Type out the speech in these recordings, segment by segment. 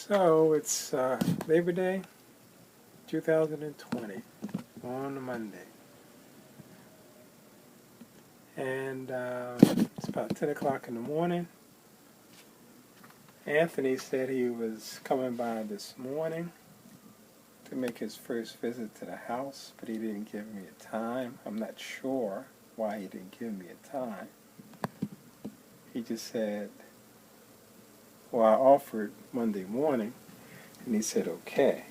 So it's Labor Day 2020 on a Monday. And it's about 10 o'clock in the morning. Anthony said he was coming by this morning to make his first visit to the house, but he didn't give me a time. I'm not sure why he didn't give me a time. He just said, well, I offered Monday morning, and he said okay,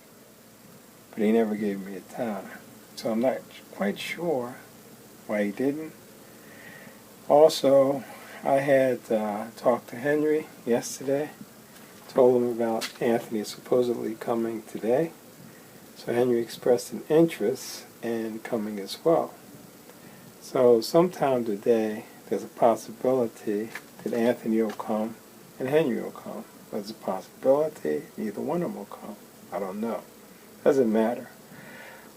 but he never gave me a time. So I'm not quite sure why he didn't. Also, I had talked to Henry yesterday, told him about Anthony supposedly coming today. So Henry expressed an interest in coming as well. So sometime today, there's a possibility that Anthony will come and Henry will come. There's a possibility neither one of them will come. I don't know. Doesn't matter.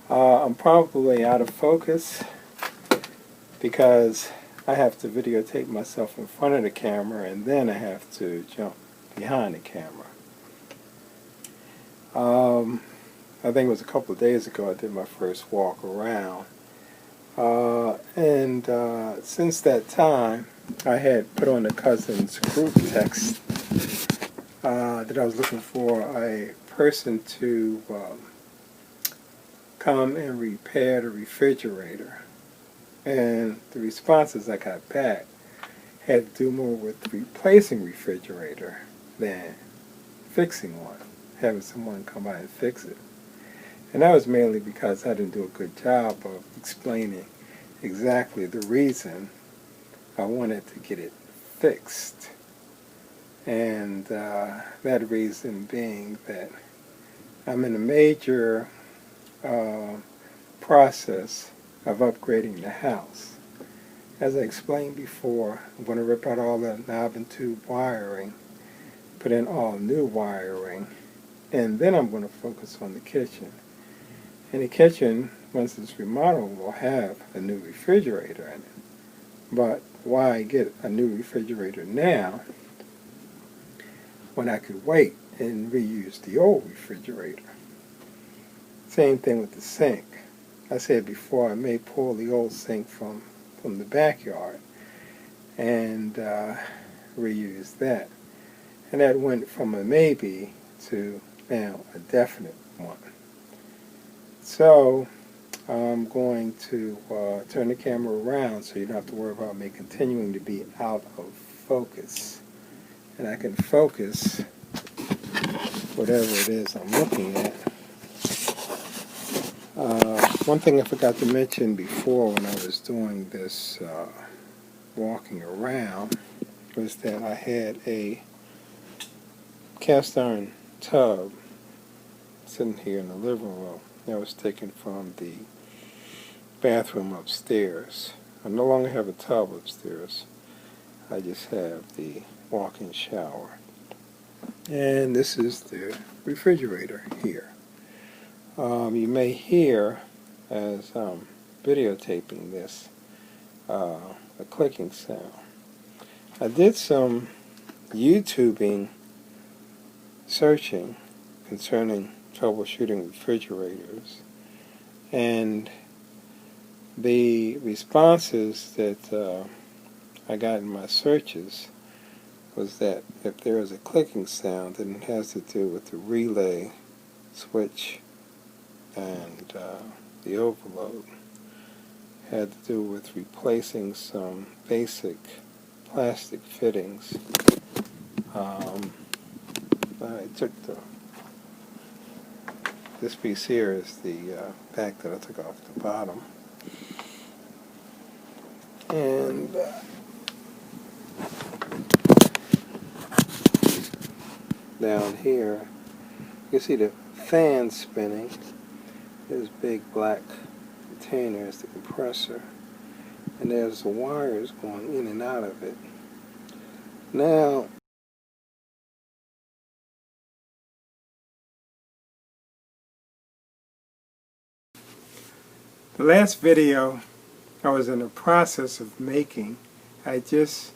I'm probably out of focus because I have to videotape myself in front of the camera and then I have to jump behind the camera. I think it was a couple of days ago I did my first walk around. Since that time, I had put on a cousin's group text that I was looking for a person to come and repair the refrigerator. And the responses I got back had to do more with replacing refrigerator than fixing one, having someone come by and fix it. And that was mainly because I didn't do a good job of explaining exactly the reason I wanted to get it fixed. And that reason being that I'm in a major process of upgrading the house. As I explained before, I'm going to rip out all the knob and tube wiring, put in all new wiring, and then I'm going to focus on the kitchen. And the kitchen, once it's remodeled, will have a new refrigerator in it. But why get a new refrigerator now when I could wait and reuse the old refrigerator? Same thing with the sink. I said before I may pull the old sink from the backyard and reuse that. And that went from a maybe to now a definite one. So I'm going to turn the camera around so you don't have to worry about me continuing to be out of focus. And I can focus whatever it is I'm looking at. One thing I forgot to mention before when I was doing this walking around was that I had a cast iron tub sitting here in the living room that was taken from the bathroom upstairs. I no longer have a tub upstairs. I just have the walk-in shower. And this is the refrigerator here. You may hear, as I'm videotaping this, a clicking sound. I did some YouTubing searching concerning troubleshooting refrigerators, and the responses that I got in my searches was that if there is a clicking sound, then it has to do with the relay switch and the overload. Had to do with replacing some basic plastic fittings. I took this piece here is the back that I took off the bottom. And down here, you can see the fan spinning. This big black container is the compressor. And there's the wires going in and out of it. Now, the last video I was in the process of making, I just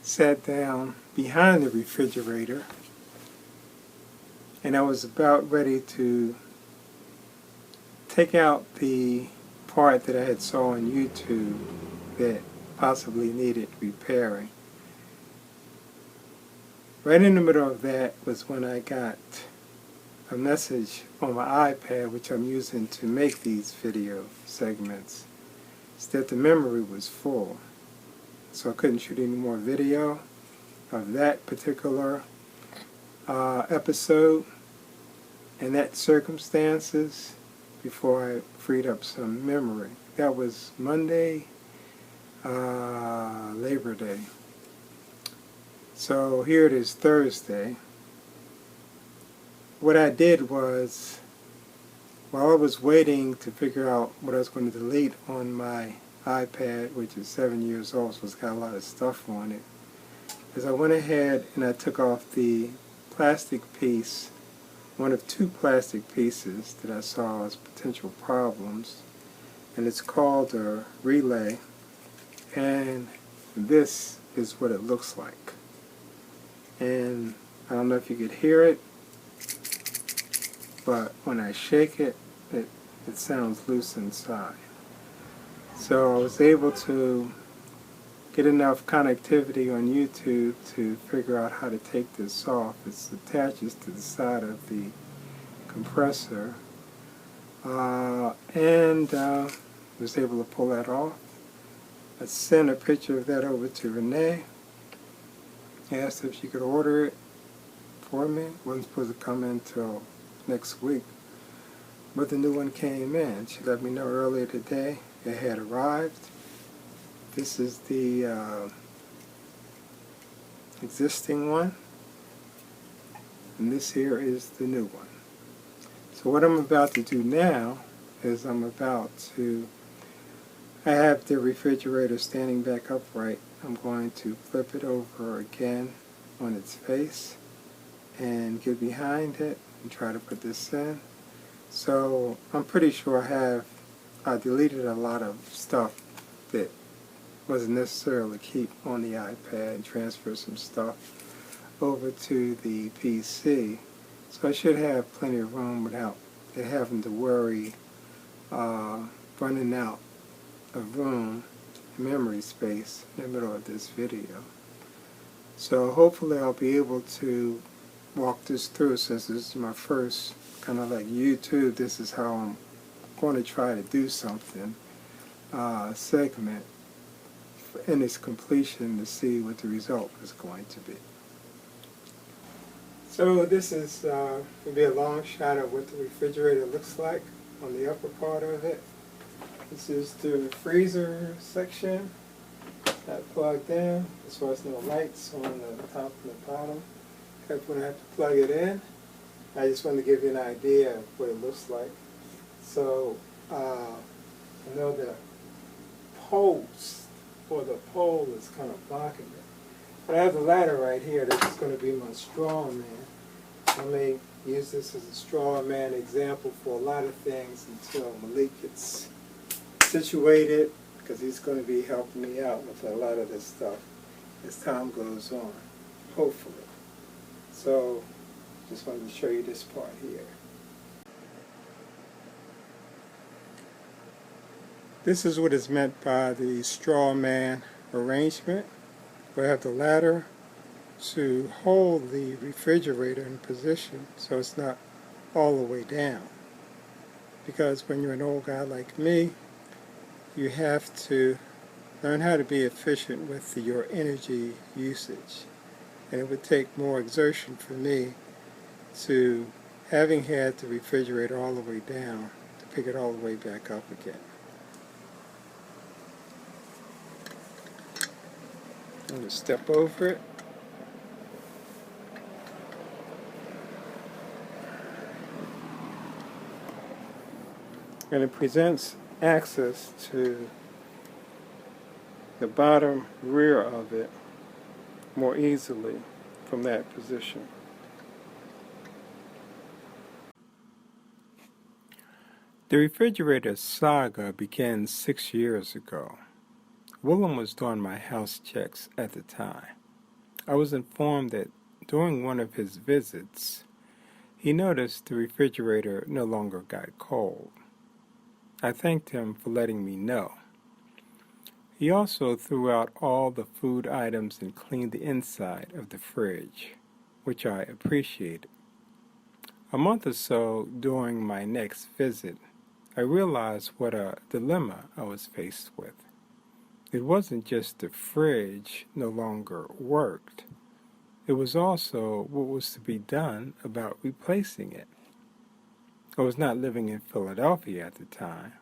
sat down behind the refrigerator and I was about ready to take out the part that I had saw on YouTube that possibly needed repairing. Right in the middle of that was when I got a message on my iPad, which I'm using to make these video segments, is that the memory was full. So I couldn't shoot any more video of that particular episode and that circumstances before I freed up some memory. That was Monday, Labor Day. So here it is Thursday. What I did was, while I was waiting to figure out what I was going to delete on my iPad, which is 7 years old, so it's got a lot of stuff on it, is I went ahead and I took off the plastic piece, one of two plastic pieces that I saw as potential problems, and it's called a relay, and this is what it looks like. And I don't know if you could hear it, but when I shake it, it sounds loose inside. So I was able to get enough connectivity on YouTube to figure out how to take this off. It attaches to the side of the compressor, and was able to pull that off. I sent a picture of that over to Renee. Asked if she could order it for me. It wasn't supposed to come in until next week, but the new one came in. She let me know earlier today it had arrived. This is the existing one, and this here is the new one. So what I'm about to do now is I have the refrigerator standing back upright. I'm going to flip it over again on its face and get behind it and try to put this in. So I'm pretty sure I deleted a lot of stuff that wasn't necessarily keep on the iPad and transfer some stuff over to the PC. So I should have plenty of room without it having to worry running out of room, memory space in the middle of this video. So hopefully I'll be able to walk this through, since this is my first kind of like YouTube. This is how I'm going to try to do something, segment in its completion, to see what the result is going to be. So this is going to be a long shot of what the refrigerator looks like on the upper part of it. This is the freezer section, not plugged in, as well as no lights on the top and the bottom. I'm going to have to plug it in. I just wanted to give you an idea of what it looks like. So I know the post, or the pole, is kind of blocking it. But I have the ladder right here. This is going to be my straw man. I may use this as a straw man example for a lot of things until Malik gets situated, because he's going to be helping me out with a lot of this stuff as time goes on, hopefully. So just wanted to show you this part here. This is what is meant by the straw man arrangement. We have the ladder to hold the refrigerator in position so it's not all the way down. Because when you're an old guy like me, you have to learn how to be efficient with your energy usage. And it would take more exertion for me to, having had the refrigerator all the way down, to pick it all the way back up again. I'm going to step over it. And it presents access to the bottom rear of it more easily from that position. The refrigerator saga began 6 years ago. Willem was doing my house checks at the time. I was informed that during one of his visits, He noticed the refrigerator no longer got cold. I thanked him for letting me know. He also threw out all the food items and cleaned the inside of the fridge, which I appreciated. A month or so during my next visit, I realized what a dilemma I was faced with. It wasn't just the fridge no longer worked. It was also what was to be done about replacing it. I was not living in Philadelphia at the time.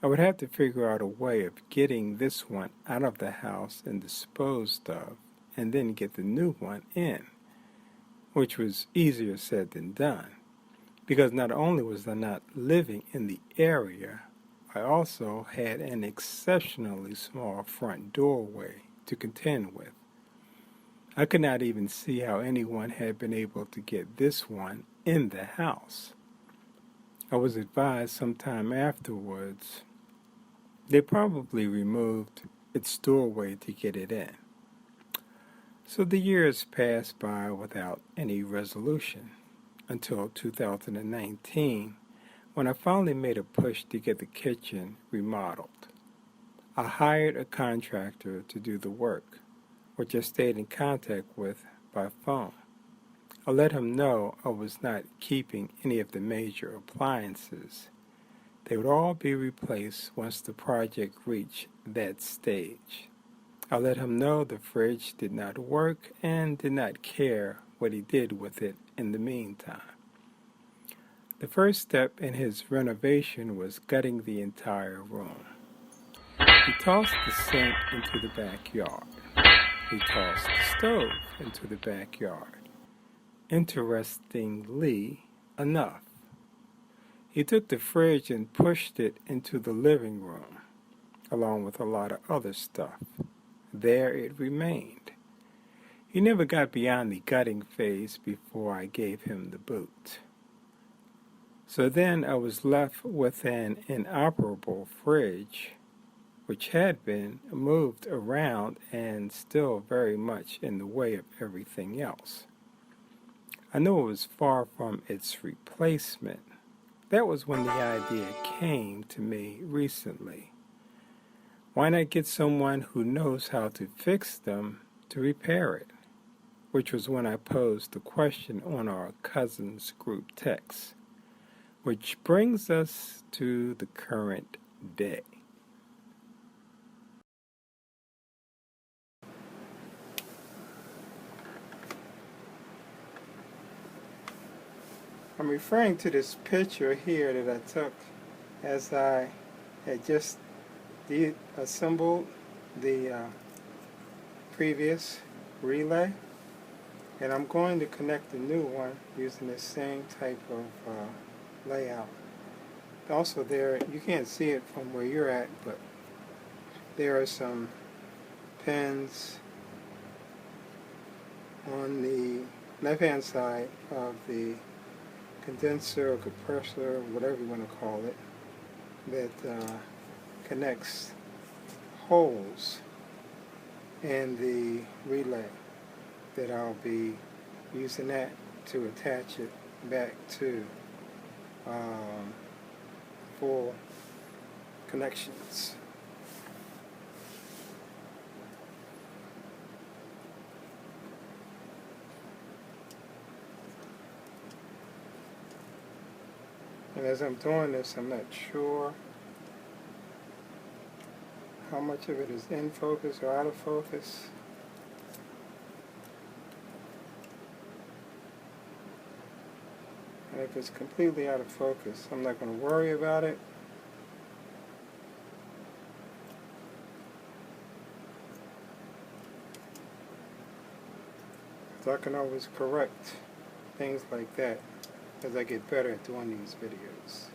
I would have to figure out a way of getting this one out of the house and disposed of, and then get the new one in, which was easier said than done, because not only was I not living in the area, I also had an exceptionally small front doorway to contend with. I could not even see how anyone had been able to get this one in the house. I was advised sometime afterwards they probably removed its doorway to get it in. So the years passed by without any resolution until 2019, when I finally made a push to get the kitchen remodeled. I hired a contractor to do the work, which I stayed in contact with by phone. I let him know I was not keeping any of the major appliances. They would all be replaced once the project reached that stage. I let him know the fridge did not work and did not care what he did with it in the meantime. The first step in his renovation was gutting the entire room. He tossed the sink into the backyard. He tossed the stove into the backyard. Interestingly enough, he took the fridge and pushed it into the living room, along with a lot of other stuff. There it remained. He never got beyond the gutting phase before I gave him the boot. So then I was left with an inoperable fridge, which had been moved around and still very much in the way of everything else. I knew it was far from its replacement. That was when the idea came to me recently. Why not get someone who knows how to fix them to repair it? Which was when I posed the question on our cousins group text. Which brings us to the current day. I'm referring to picture here that I took as I had just assembled the previous relay, and I'm going to connect the new one using the same type of layout. Also there, you can't see it from where you're at, but there are some pins on the left-hand side of the condenser or compressor, whatever you want to call it, that connects holes in the relay that I'll be using that to attach it back to full connections. And as I'm doing this, I'm not sure how much of it is in focus or out of focus. And if it's completely out of focus, I'm not going to worry about it. So I can always correct things like that as I get better at doing these videos.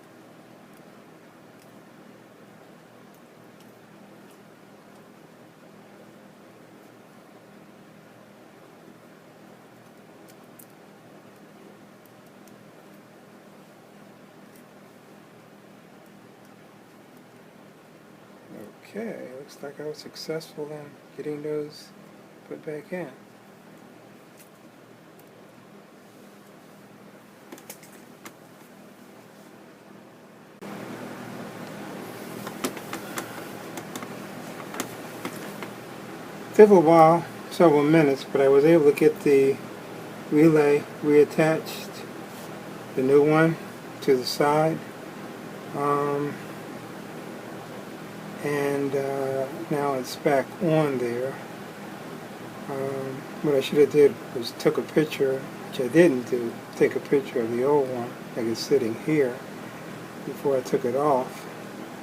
Okay, looks like I was successful in getting those put back in. Took a while, several minutes, but I was able to get the relay reattached, the new one, to the side. And now it's back on there. What I should have did was took a picture, which I didn't do, take a picture of the old one, like it's sitting here, before I took it off,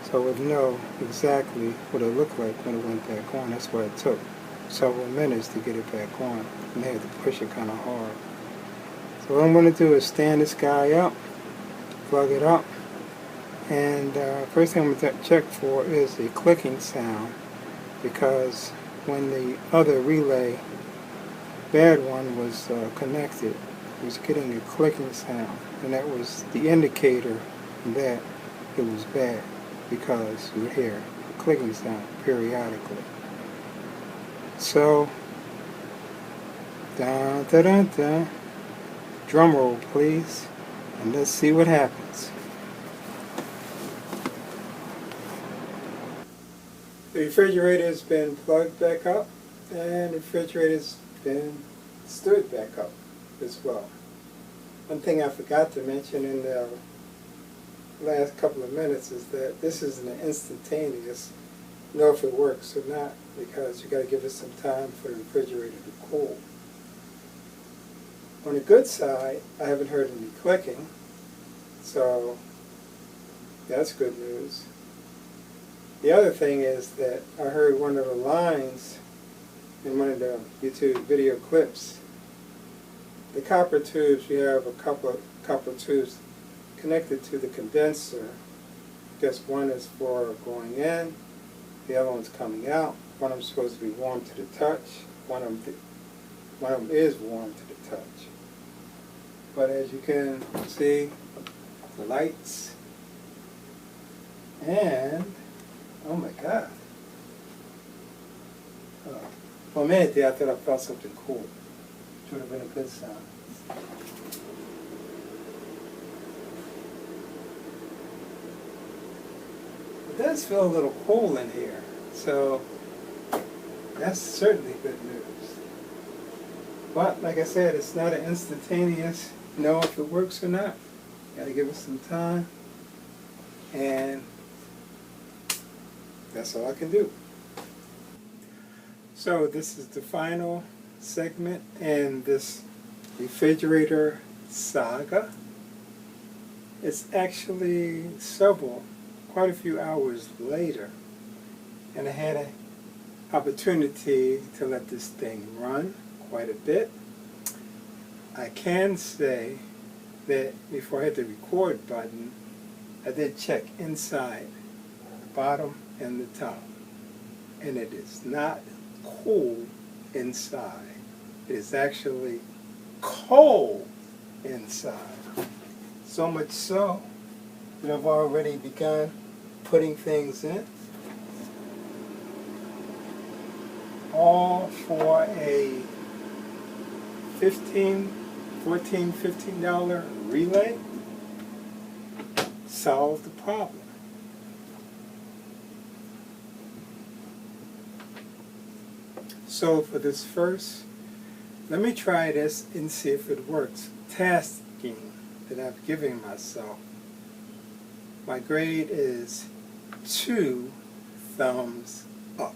so I would know exactly what it looked like when it went back on. That's why it took several minutes to get it back on, and I had to push it kind of hard. So what I'm going to do is stand this guy up, plug it up, and first thing I'm going to check for is a clicking sound, because when the other relay, bad one, was connected, it was getting a clicking sound, and that was the indicator that it was bad, because you would hear a clicking sound periodically. So, dun dun dun dun, drum roll please, and let's see what happens. The refrigerator's been plugged back up, and the refrigerator's been stood back up as well. One thing I forgot to mention in the last couple of minutes is that this isn't an instantaneous know if it works or not, because you got to give it some time for the refrigerator to cool. On the good side, I haven't heard any clicking, so that's good news. The other thing is that I heard one of the lines in one of the YouTube video clips. The copper tubes, you have a couple of copper tubes connected to the condenser. I guess one is for going in, the other one's coming out. One of them is supposed to be warm to the touch. One of them is warm to the touch. But as you can see, the lights, and oh my God. For a minute there, I thought I felt something cool. Which would have been a good sound. It does feel a little cool in here, so that's certainly good news. But like I said, it's not an instantaneous know if it works or not. Got to give it some time, and that's all I can do. So this is the final segment in this refrigerator saga. It's actually quite a few hours later, and I had an opportunity to let this thing run quite a bit. I can say that before I hit the record button, I did check inside, the bottom and the top, and it is not cool inside. It is actually cold inside. So much so that I've already begun putting things in, all for a $15 relay. Solve the problem. So for this first, let me try this and see if it works. Tasking that I've given myself. My grade is 2 thumbs up.